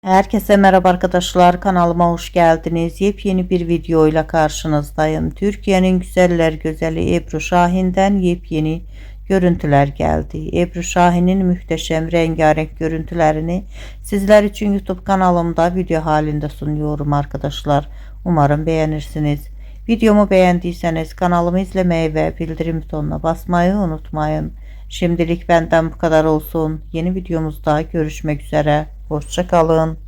Herkese merhaba arkadaşlar, kanalıma hoş geldiniz. Yepyeni bir videoyla karşınızdayım. Türkiye'nin güzeller güzeli Ebru Şahin'den yepyeni görüntüler geldi. Ebru Şahin'in muhteşem rengarenk görüntülerini sizler için YouTube kanalımda video halinde sunuyorum arkadaşlar. Umarım beğenirsiniz. Videomu beğendiyseniz kanalımı izlemeyi ve bildirim butonuna basmayı unutmayın. Şimdilik benden bu kadar olsun. Yeni videomuzda görüşmek üzere. Hoşça kalın.